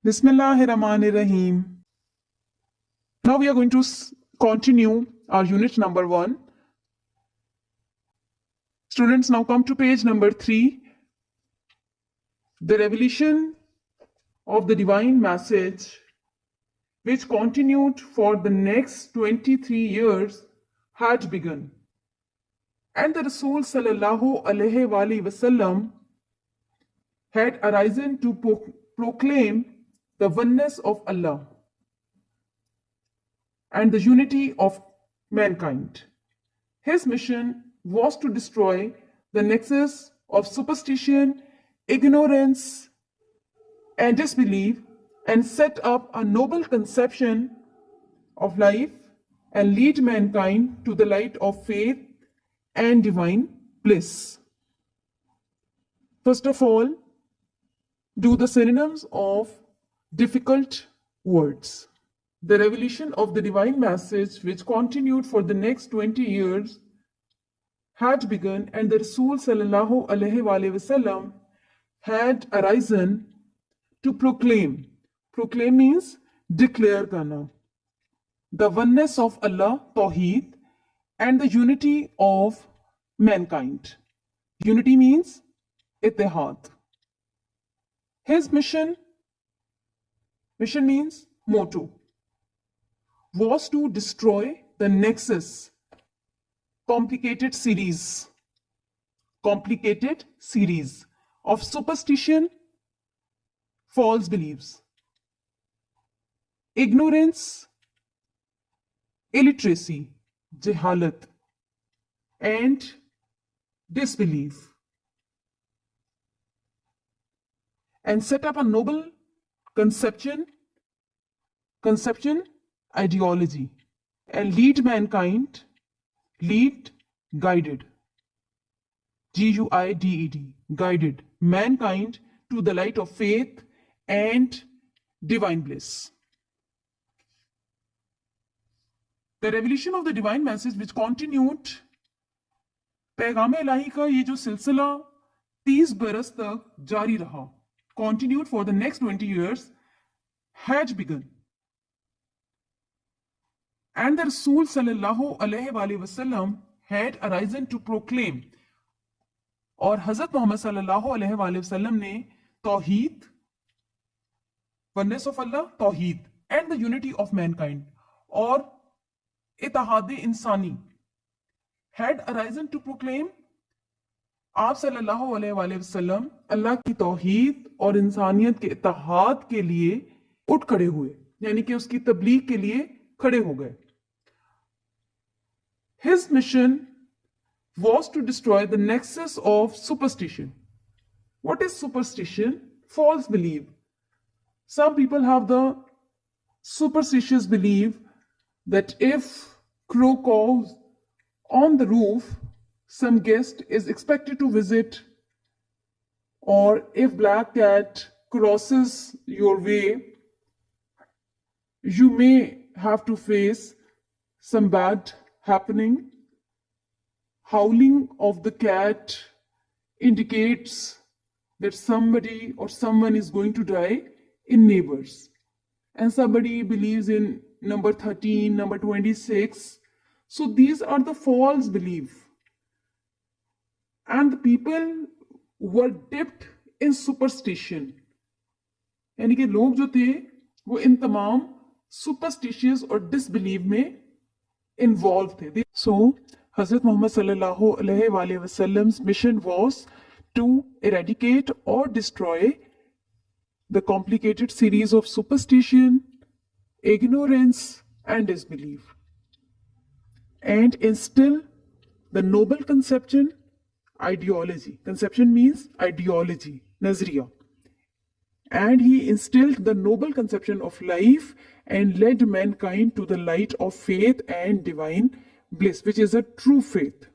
Bismillahirrahmanirrahim. Now we are going to continue our unit number 1. Students, now come to page number 3. The revelation of the divine message, which continued for the next 23 years, had begun. And the Rasool SAWW had arisen to proclaim the oneness of Allah and the unity of mankind. His mission was to destroy the nexus of superstition, ignorance, and disbelief, and set up a noble conception of life and lead mankind to the light of faith and divine bliss. First of all, do the synonyms of difficult words. The revelation of the divine message, which continued for the next 20 years, had begun, and the Rasool SAWW had arisen to proclaim. Proclaim means declare karna. The oneness of Allah, Tawheed, and the unity of mankind. Unity means ittihad. His mission means motto, was to destroy the nexus, complicated series of superstition, false beliefs, ignorance, illiteracy, jahalat, and disbelief, and set up a noble conception, ideology, and lead mankind, guided, G-U-I-D-E-D, guided mankind to the light of faith and divine bliss. The revelation of the divine message, which continued, पैगाम इलाही का ये जो सिलसिला 30 बरस तक जारी रहा, continued for the next 20 years, had begun. And the Rasool SAWW had arisen to proclaim, और हजरत मोहम्मद सल्लल्लाहु अलैहि वसल्लम ने तौहीद, oneness of Allah, Towhid, and the unity of mankind, और इत्तेहाद इंसानी, had arisen to proclaim. आप सल्लल्लाहु अलैहि वसल्लम अल्लाह की तौहीद और इंसानियत के इत्तेहाद के लिए उठ खड़े हुए, यानी कि उसकी तबलीग के लिए खड़े हो गए. His mission was to destroy the nexus of superstition. What is superstition? False belief. Some people have the superstitious belief that if crow caws on the roof, some guest is expected to visit, or if black cat crosses your way, you may have to face some bad happening. Howling of the cat indicates that somebody or someone is going to die in neighbors. And somebody believes in number 13, number 26. So these are the false beliefs. And the people were dipped in superstition. यानी कि लोग जो थे वो इन तमाम superstitious और disbelief में involved थे. So Hazrat Muhammad sallallahu alaihi wasallam's mission was to eradicate or destroy the complicated series of superstition, ignorance, and disbelief, and instill the noble conception, ideology. Conception means ideology, nazriya. And he instilled the noble conception of life and led mankind to the light of faith and divine bliss, which is a true faith.